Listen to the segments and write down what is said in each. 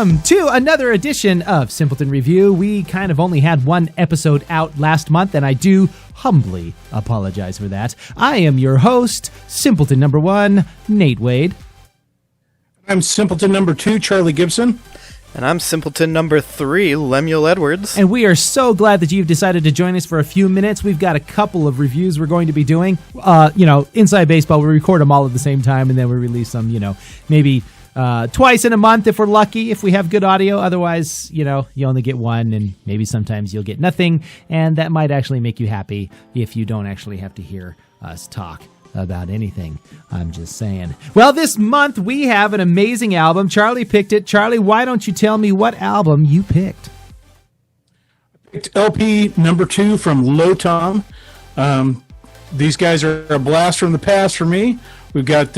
Welcome to another edition of Simpleton Review. We kind of only had one episode out last month, and I do humbly apologize for that. I am your host, Simpleton number 1, Nate Wade. I'm Simpleton number 2, Charlie Gibson. And I'm Simpleton number 3, Lemuel Edwards. And we are so glad that you've decided to join us for a few minutes. We've got a couple of reviews we're going to be doing. Inside Baseball, we record them all at the same time, and then we release them, maybe twice in a month if we're lucky, if we have good audio. Otherwise, you only get one, and maybe sometimes you'll get nothing, and that might actually make you happy if you don't actually have to hear us talk about anything. I'm just saying. Well, this month we have an amazing album. Charlie picked it. Charlie, why don't you tell me what album you picked? I picked LP number 2 from Low Tom. These guys are a blast from the past for me. We've got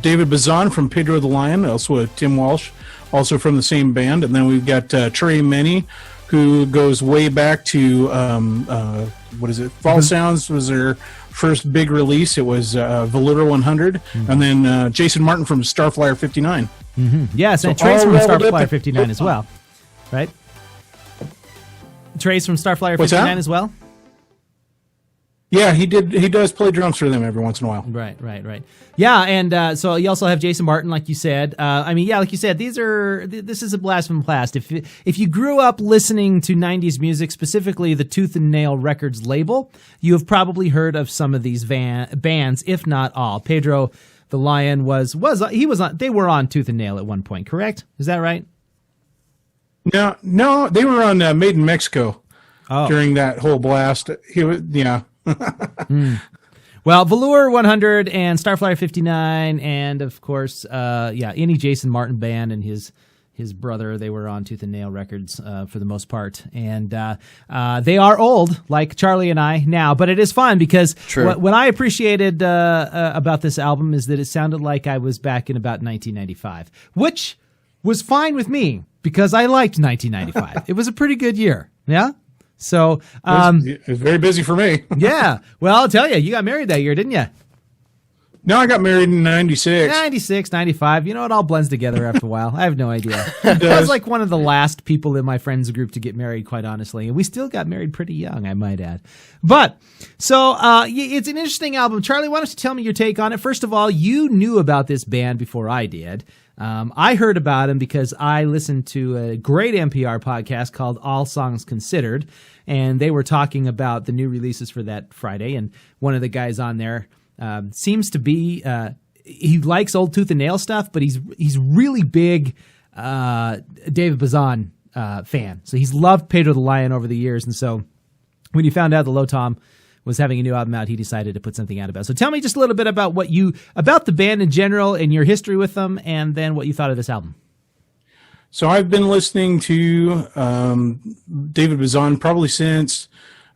David Bazan from Pedro the Lion, also with Tim Walsh, also from the same band. And then we've got Trey Many, who goes way back to, Fall Sounds was their first big release. It was Velour 100. Mm-hmm. And then Jason Martin from Starflyer 59. Mm-hmm. Yes, and Trey's from Starflyer 59 as well, right? Trey's from Starflyer 59 as well? Yeah, he does play drums for them every once in a while. Right. Yeah, and so you also have Jason Martin, like you said. Like you said, this is a blast from the past. If you grew up listening to 90s music, specifically the Tooth and Nail Records label, you have probably heard of some of these bands, if not all. Pedro the Lion they were on Tooth and Nail at one point, correct? Is that right? No, they were on Made in Mexico during that whole blast. Well, Velour 100 and Starflyer 59, and of course, any Jason Martin band and his brother, they were on Tooth and Nail Records for the most part, and they are old, like Charlie and I now. But it is fun because what I appreciated about this album is that it sounded like I was back in about 1995, which was fine with me because I liked 1995. It was a pretty good year, yeah. So it was very busy for me. Yeah. Well, I'll tell you, you got married that year, didn't you? No, I got married in 96. 96, 95. It all blends together after a while. I have no idea. I was like one of the last people in my friends group to get married, quite honestly. And we still got married pretty young, I might add. But, so it's an interesting album. Charlie, why don't you tell me your take on it? First of all, you knew about this band before I did. I heard about him because I listened to a great NPR podcast called All Songs Considered, and they were talking about the new releases for that Friday, and one of the guys on there seems to be he likes old Tooth and Nail stuff, but he's really big David Bazan fan. So he's loved Pedro the Lion over the years, and so when he found out the Low Tom was having a new album out, he decided to put something out about it. So tell me just a little bit about about the band in general and your history with them, and then what you thought of this album. So I've been listening to David Bazan probably since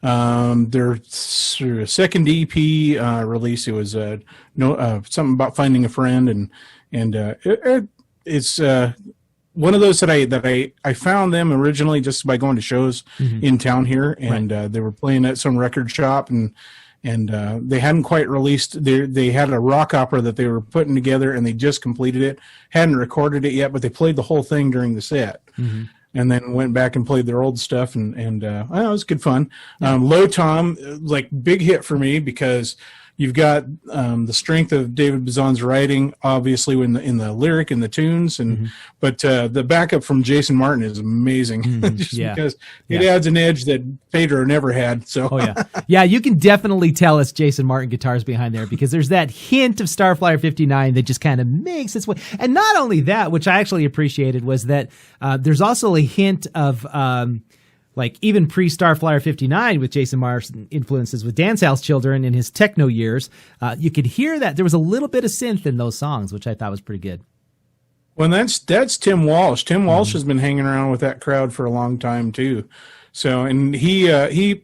their second EP release. It was something about finding a friend, and it's one of those that I found them originally just by going to shows in town here, and they were playing at some record shop, and they hadn't quite released. They had a rock opera that they were putting together, and they just completed it. Hadn't recorded it yet, but they played the whole thing during the set, and then went back and played their old stuff, and it was good fun. Low Tom, like big hit for me because you've got the strength of David Bazan's writing, obviously in the lyric and the tunes, but the backup from Jason Martin is amazing, because it adds an edge that Pedro never had. So, you can definitely tell it's Jason Martin guitars behind there because there's that hint of Starflyer 59 that just kind of makes its way. And not only that, which I actually appreciated, was that there's also a hint of like even pre-Starflyer 59 with Jason Martin influences with Dance House Children in his techno years, you could hear that there was a little bit of synth in those songs, which I thought was pretty good. Well, that's Tim Walsh. Tim Walsh has been hanging around with that crowd for a long time too. So, and do you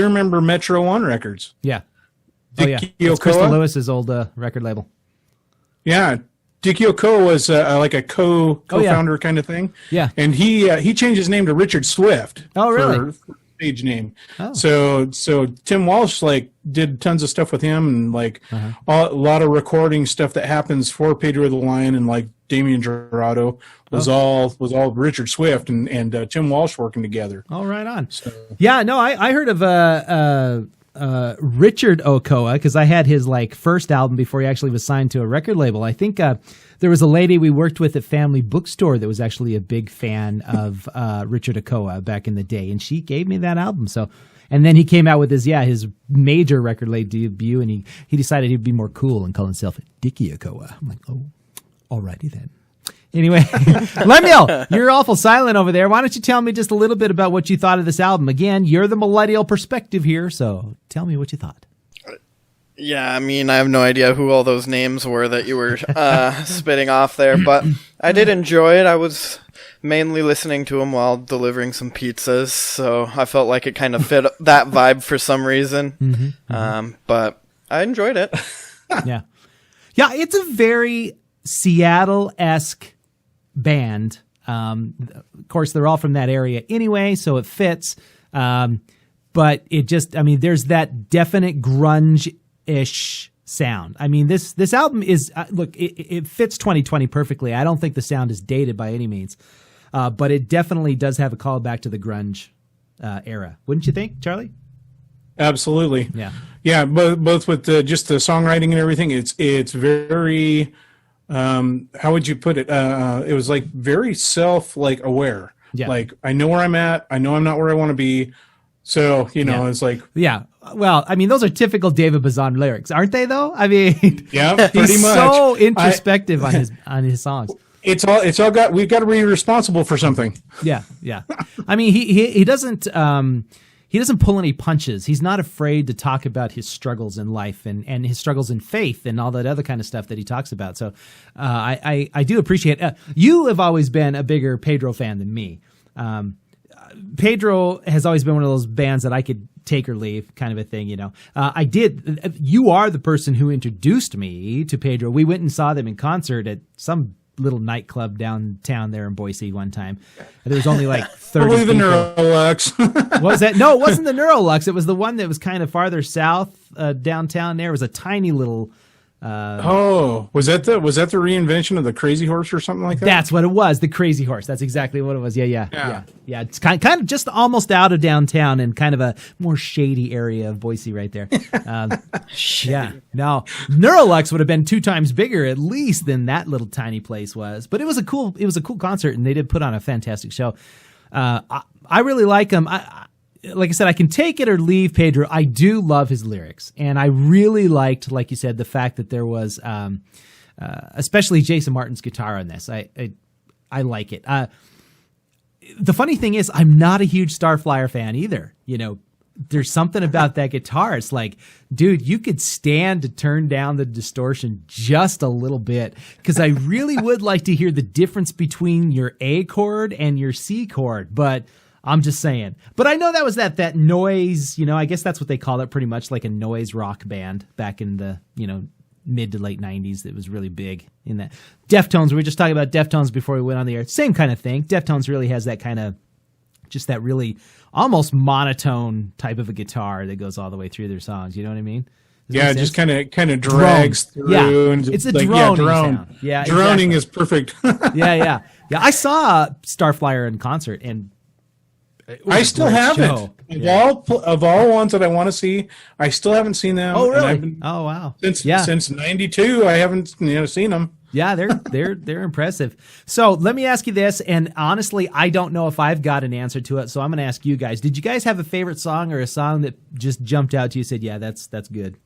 remember Metro One Records? Yeah. It's Crystal Lewis's old record label. Yeah. Dick Yokoa was like a co-founder kind of thing. Yeah. And he changed his name to Richard Swift. Oh, really? stage name. Oh. So Tim Walsh like did tons of stuff with him, and like a lot of recording stuff that happens for Pedro the Lion, and like Damien Jurado was all Richard Swift and Tim Walsh working together. Oh, right on. So, Yeah, no, I heard of Richard Ochoa because I had his like first album before he actually was signed to a record label. I think there was a lady we worked with at Family Bookstore that was actually a big fan of Richard Ochoa back in the day, and she gave me that album. So, and then he came out with his major record label debut, and he decided he'd be more cool and call himself Dickie Ochoa. I'm like, oh, alrighty then. Anyway, Lemuel, you're awful silent over there. Why don't you tell me just a little bit about what you thought of this album? Again, you're the millennial perspective here, so tell me what you thought. Yeah, I mean, I have no idea who all those names were that you were spitting off there, but I did enjoy it. I was mainly listening to him while delivering some pizzas, so I felt like it kind of fit that vibe for some reason. But I enjoyed it. Yeah, it's a very Seattle-esque band. Of course, they're all from that area anyway, so it fits. But it just, I mean, there's that definite grunge-ish sound. I mean, this album is, look, it fits 2020 perfectly. I don't think the sound is dated by any means, but it definitely does have a callback to the grunge era. Wouldn't you think, Charlie? absolutely. Yeah. Both with just the songwriting and everything. It's very. How would you put it? It was like very aware. Yeah. Like, I know where I'm at. I know I'm not where I want to be. So, it's like. Yeah. Well, I mean, those are typical David Bazan lyrics, aren't they, though? I mean, yeah, pretty he's much. so introspective on his songs. We've got to be responsible for something. Yeah. I mean, he doesn't pull any punches. He's not afraid to talk about his struggles in life and his struggles in faith and all that other kind of stuff that he talks about. So I do appreciate it. You have always been a bigger Pedro fan than me. Pedro has always been one of those bands that I could take or leave kind of a thing, You are the person who introduced me to Pedro. We went and saw them in concert at some little nightclub downtown there in Boise one time. There was only like 30 Probably the people. Neurolux. Was that? No, it wasn't the Neurolux. It was the one that was kind of farther south downtown there. It was a tiny little... was that the reinvention of the Crazy Horse or something like that? That's what it was, the Crazy Horse. That's exactly what it was. Yeah. It's kind of just almost out of downtown and kind of a more shady area of Boise right there. Yeah. No, Neurolux would have been 2 times bigger at least than that little tiny place was. But it was a cool concert, and they did put on a fantastic show. I really like them. Like I said, I can take it or leave Pedro. I do love his lyrics, and I really liked, like you said, the fact that there was, especially Jason Martin's guitar on this. I like it. The funny thing is, I'm not a huge Starflyer fan either. There's something about that guitar. It's like, dude, you could stand to turn down the distortion just a little bit, because I really would like to hear the difference between your A chord and your C chord, but I'm just saying. But I know that was that noise, I guess that's what they call it, pretty much like a noise rock band back in the, mid to late 90s that was really big in that. Deftones, we were just talking about Deftones before we went on the air. Same kind of thing. Deftones really has that kind of, just that really almost monotone type of a guitar that goes all the way through their songs. You know what I mean? Yeah, it just kind of drags through. Yeah, and it's a droning sound. Yeah, droning exactly. is perfect. Yeah. I saw Starflyer in concert, and I still haven't. Of all ones that I want to see, I still haven't seen them. Oh, really? Oh, wow. Since '92, I haven't seen them. Yeah, they're impressive. So let me ask you this, and honestly, I don't know if I've got an answer to it, so I'm going to ask you guys. Did you guys have a favorite song or a song that just jumped out to you and said, yeah, that's good?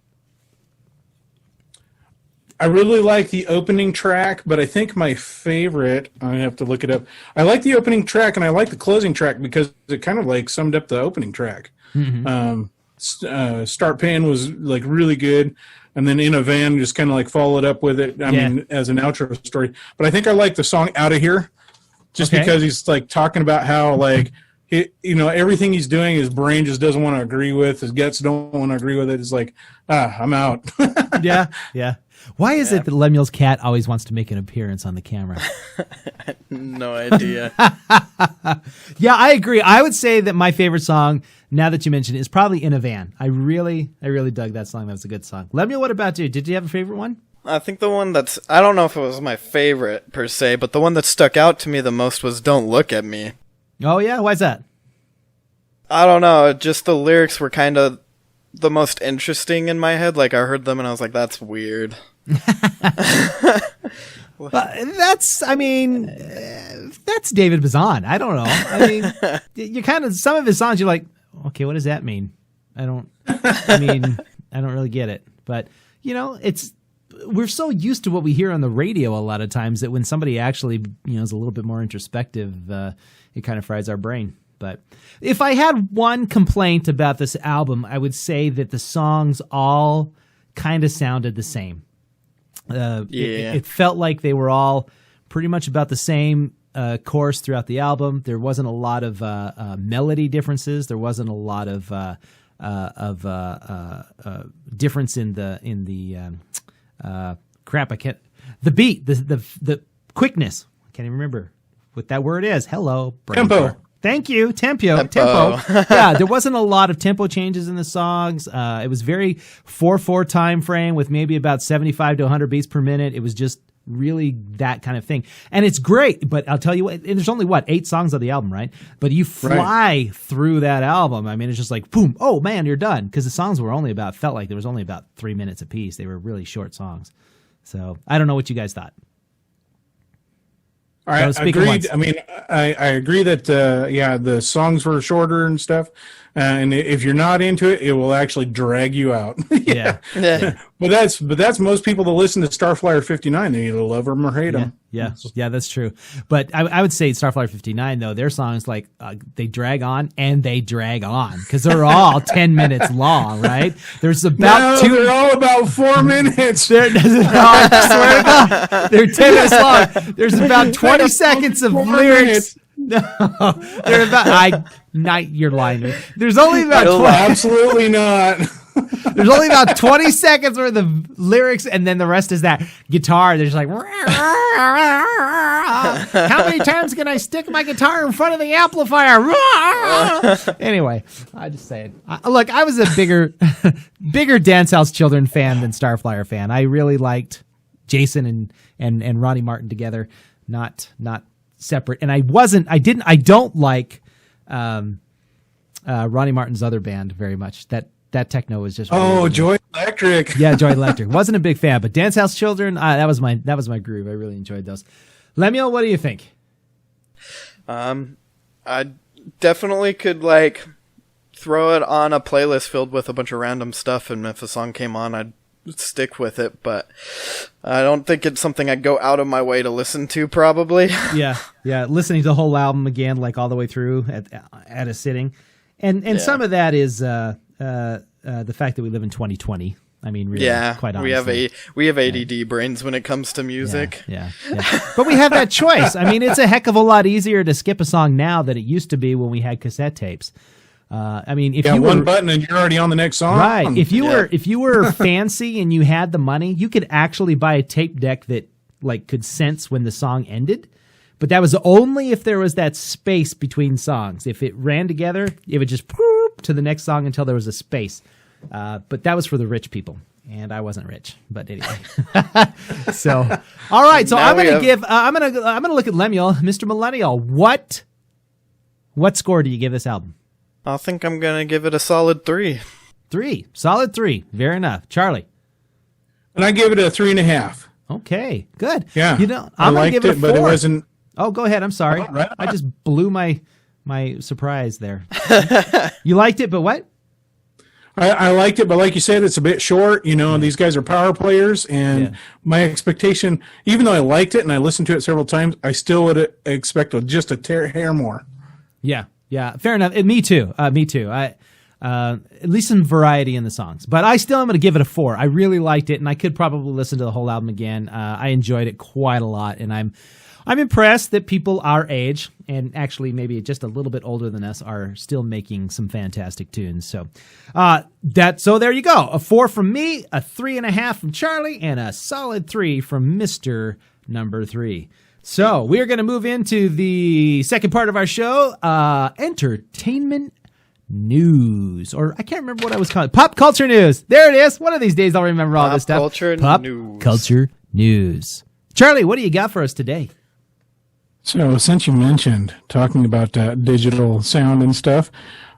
I really like the opening track, but I think my favorite, I have to look it up. I like the opening track, and I like the closing track because it kind of like summed up the opening track. Mm-hmm. Start Paying was like really good, and then In a Van just kind of like followed up with it. I mean, as an outro story. But I think I like the song Out of Here, just because he's like talking about how like everything he's doing, his brain just doesn't want to agree with, his guts don't want to agree with it. It's like, I'm out. Yeah. Why is it that Lemuel's cat always wants to make an appearance on the camera? No idea. Yeah, I agree. I would say that my favorite song now that you mention it, is probably In a Van. I really dug that song. That was a good song. Lemuel, what about you? Did you have a favorite one? I think the one I don't know if it was my favorite per se, but the one that stuck out to me the most was Don't Look at Me. Oh, yeah? Why's that? I don't know. Just the lyrics were kind of the most interesting in my head. Like, I heard them and I was like, that's weird. That's David Bazan. I don't know. I mean, you kind of, some of his songs, you're like, okay, what does that mean? I don't really get it. But, we're so used to what we hear on the radio a lot of times that when somebody actually, is a little bit more introspective, it kind of fries our brain. But if I had one complaint about this album, I would say that the songs all kind of sounded the same. It felt like they were all pretty much about the same course throughout the album. There wasn't a lot of melody differences. There wasn't a lot of difference in the the beat, the quickness. I can't even remember what that word is. Hello, tempo. Thank you, tempo. Yeah, there wasn't a lot of tempo changes in the songs. It was very 4/4 time frame with maybe about 75 to 100 beats per minute. It was just really that kind of thing. And it's great, but I'll tell you what, and there's only 8 songs on the album, right? But you fly through that album. I mean, it's just like, boom, oh man, you're done. Because the songs were felt like there was only about 3 minutes apiece. They were really short songs. So I don't know what you guys thought. All right, agreed. I mean, I agree that the songs were shorter and stuff, and if you're not into it, it will actually drag you out. Yeah. But that's most people that listen to Starflyer 59. They either love them or hate them. Yeah, that's true. But I would say Starflyer 59 though, their songs they drag on and they drag on because they're all 10 minutes long, right? There's about they're all about 4 minutes. I swear to God, they're 10 minutes long. There's about 20 seconds of lyrics. No, they're about. You're lying. There's only about 20. Absolutely not. There's only about 20 seconds worth of lyrics, and then the rest is that guitar. They're just like, how many times can I stick my guitar in front of the amplifier? Anyway, I just saying. Look, I was a bigger Dance House Children fan than Starflyer fan. I really liked Jason and Ronnie Martin together, not separate. And I don't like Ronnie Martin's other band very much. That techno was just Joy Electric. Yeah, Joy Electric. Wasn't a big fan, but Dance House Children, that was my groove. I really enjoyed those. Lemuel, what do you think? I definitely could throw it on a playlist filled with a bunch of random stuff, and if a song came on, I'd stick with it, but I don't think it's something I'd go out of my way to listen to, probably. Yeah. Listening to the whole album again, all the way through at a sitting. And some of that is the fact that we live in 2020. I mean, really, quite honestly. We have ADD brains when it comes to music. Yeah. But we have that choice. I mean, it's a heck of a lot easier to skip a song now than it used to be when we had cassette tapes. I mean, if you were one button and you're already on the next song. Right. If you were fancy and you had the money, you could actually buy a tape deck that could sense when the song ended. But that was only if there was that space between songs. If it ran together, it would just poop to the next song until there was a space. But that was for the rich people, and I wasn't rich. But anyway, so all right. So I'm gonna look at Lemuel, Mr. Millennial. What score do you give this album? I think I'm gonna give it a solid 3. 3, solid 3. Fair enough, Charlie. And I give it a 3.5. Okay, good. Yeah, I'm gonna give it a 4. But it wasn't. Oh, go ahead. I'm sorry. Right. I just blew my surprise there. You liked it, but what? I liked it, but like you said, it's a bit short. These guys are power players, and my expectation, even though I liked it and I listened to it several times, I still would expect just a hair more. Yeah, fair enough. Me too. I at least some variety in the songs, but I still am going to give it a 4. I really liked it, and I could probably listen to the whole album again. I enjoyed it quite a lot, and I'm impressed that people our age, and actually maybe just a little bit older than us, are still making some fantastic tunes. So so there you go. A 4 from me, a 3.5 from Charlie, and a solid 3 from Mr. Number 3. So we're going to move into the second part of our show, entertainment news, or I can't remember what I was calling it. Pop culture news. There it is. One of these days I'll remember all this stuff. Pop culture news. Charlie, what do you got for us today? So since you mentioned talking about digital sound and stuff,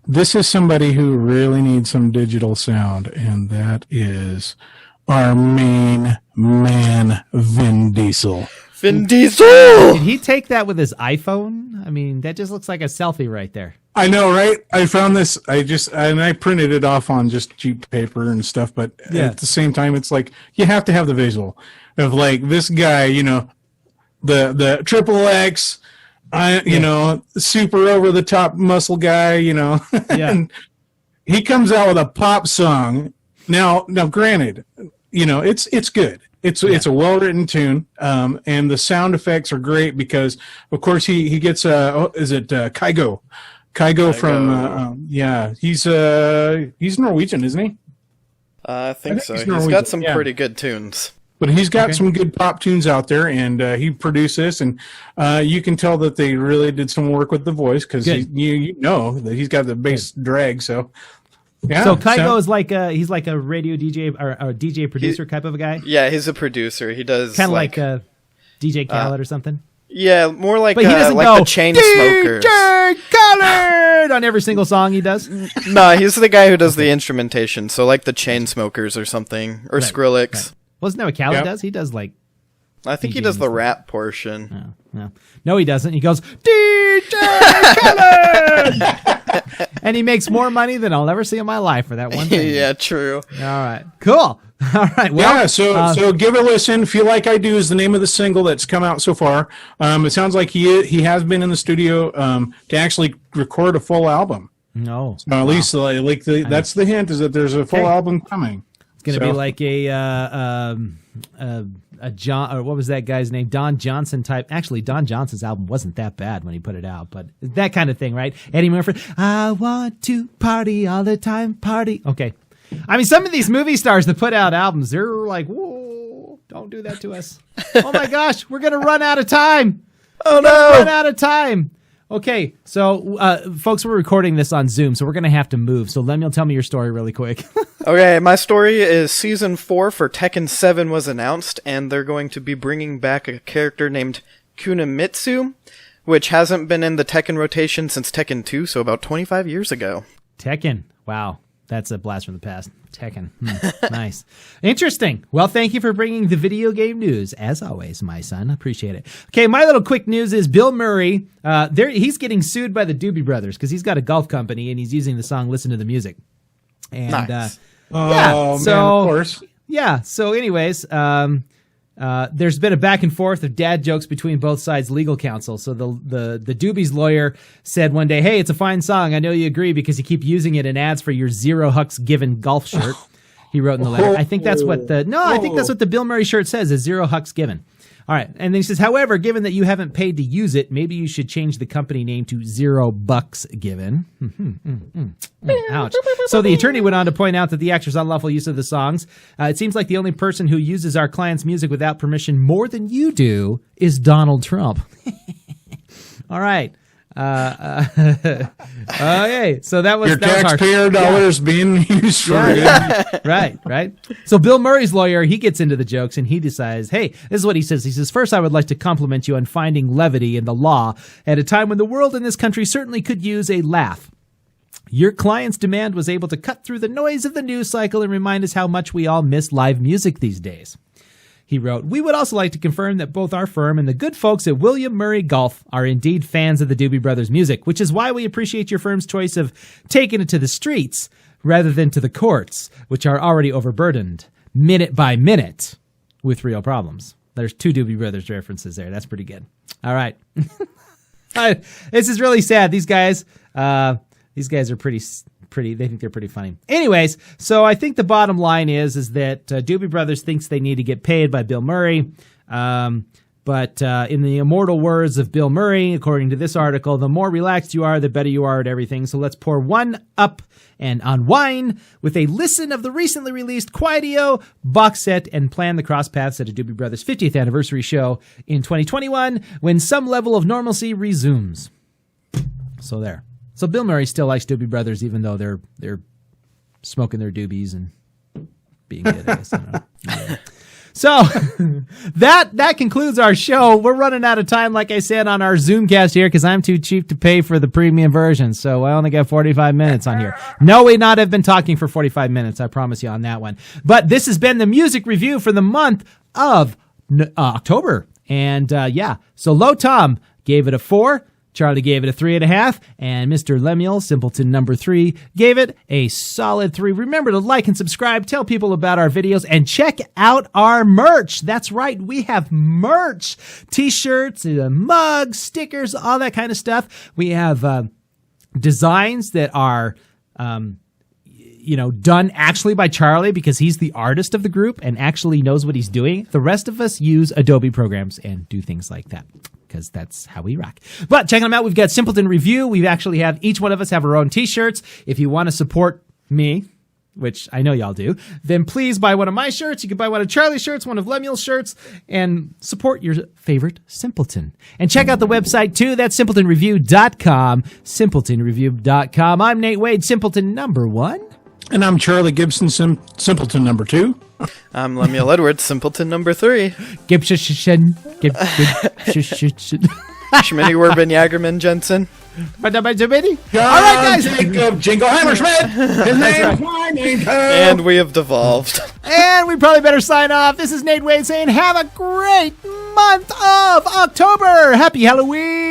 this is somebody who really needs some digital sound, and that is our main man, Vin Diesel. Vin Diesel! Did he take that with his iPhone? I mean, that just looks like a selfie right there. I know, right? I found this. I printed it off on just cheap paper and stuff. But at the same time, it's like you have to have the visual of like this guy, the triple X, super over the top muscle guy, and he comes out with a pop song. Now, granted, it's good. It's a well-written tune, and the sound effects are great because, of course, he gets is it Kygo? Kygo from he's Norwegian, isn't he? I think so. He's got some pretty good tunes. But he's got some good pop tunes out there, and he produced this, and you can tell that they really did some work with the voice because you know that he's got the bass drag. So, so Kygo is like he's like a radio DJ or a DJ producer type of a guy. Yeah, he's a producer. He does kind of like DJ Khaled or something. Yeah, more like but he doesn't like go, the Chainsmokers. DJ Khaled on every single song he does. No, he's the guy who does the instrumentation. So like the Chainsmokers or something, or Skrillex. Right. Wasn't that what Khaled does? He does like. I think he does the rap portion. No, he doesn't. He goes DJ Khaled, and he makes more money than I'll ever see in my life for that one thing. Yeah, true. All right, cool. All right. Well, so give it a listen. Feel Like I Do is the name of the single that's come out so far. It sounds like he has been in the studio to actually record a full album. No. So at least that's the hint, is that there's a full album coming. It's going to be like a John, or what was that guy's name? Don Johnson type. Actually, Don Johnson's album wasn't that bad when he put it out, but that kind of thing, right? Eddie Murphy. I want to party all the time, party. Okay. I mean, some of these movie stars that put out albums, they're like, whoa, don't do that to us. Oh my gosh, we're going to run out of time. Oh no. Run out of time. Okay, so folks, we're recording this on Zoom, so we're going to have to move. So Lemuel, tell me your story really quick. Okay, my story is Season 4 for Tekken 7 was announced, and they're going to be bringing back a character named Kunimitsu, which hasn't been in the Tekken rotation since Tekken 2, so about 25 years ago. Tekken, wow. That's a blast from the past. Tekken. Nice. Interesting. Well, thank you for bringing the video game news, as always, my son. Appreciate it. Okay, my little quick news is Bill Murray. He's getting sued by the Doobie Brothers because he's got a golf company and he's using the song Listen to the Music. And, nice. Man, of course. Yeah, so anyways, there's been a back and forth of dad jokes between both sides' legal counsel. So the Doobies lawyer said one day, "Hey, it's a fine song. I know you agree because you keep using it in ads for your Zero Hucks Given golf shirt." He wrote in the letter. I think that's what the Bill Murray shirt says is Zero Hucks Given. All right. And then he says, however, given that you haven't paid to use it, maybe you should change the company name to $0 Given. Ouch. So the attorney went on to point out that the actor's unlawful use of the songs. It seems like the only person who uses our client's music without permission more than you do is Donald Trump. All right. Okay, so that was your taxpayer dollars being used for it. Right. So Bill Murray's lawyer, he gets into the jokes and he decides, hey, this is what he says. He says, first, I would like to compliment you on finding levity in the law at a time when the world in this country certainly could use a laugh. Your client's demand was able to cut through the noise of the news cycle and remind us how much we all miss live music these days. He wrote, we would also like to confirm that both our firm and the good folks at William Murray Golf are indeed fans of the Doobie Brothers music, which is why we appreciate your firm's choice of taking it to the streets rather than to the courts, which are already overburdened, minute by minute, with real problems. There's 2 Doobie Brothers references there. That's pretty good. All right. This is really sad. These guys are pretty, they think they're pretty funny. Anyways, so I think the bottom line is that Doobie Brothers thinks they need to get paid by Bill Murray. But in the immortal words of Bill Murray, according to this article, the more relaxed you are, the better you are at everything. So let's pour one up and unwind with a listen of the recently released Quietio box set and plan the cross paths at a Doobie Brothers 50th anniversary show in 2021 when some level of normalcy resumes. So there. So Bill Murray still likes Doobie Brothers, even though they're smoking their doobies and being good, I guess. I don't know. Yeah. So that concludes our show. We're running out of time, like I said, on our Zoomcast here because I'm too cheap to pay for the premium version. So I only got 45 minutes on here. No, we not have been talking for 45 minutes. I promise you on that one. But this has been the music review for the month of October. And so Low Tom gave it a 4. Charlie gave it a 3.5, and Mr. Lemuel, Simpleton number 3, gave it a solid 3. Remember to like and subscribe, tell people about our videos, and check out our merch. That's right, we have merch. T-shirts, mugs, stickers, all that kind of stuff. We have designs that are done actually by Charlie because he's the artist of the group and actually knows what he's doing. The rest of us use Adobe programs and do things like that, because that's how we rock. But check them out. We've got Simpleton Review. We actually have, each one of us have our own t-shirts. If you want to support me, which I know y'all do, then please buy one of my shirts. You can buy one of Charlie's shirts, one of Lemuel's shirts, and support your favorite Simpleton. And check out the website too. That's simpletonreview.com, simpletonreview.com. I'm Nate Wade, Simpleton number 1. And I'm Charlie Gibson, Simpleton number 2. I'm Lemuel Edwards, Simpleton number 3. Gibson. Schmitty Werben Jagerman Jensen. All right, guys. Jacob Jingleheimer Schmidt. His name's my name too. And we have devolved. And we probably better sign off. This is Nate Wade saying have a great month of October. Happy Halloween.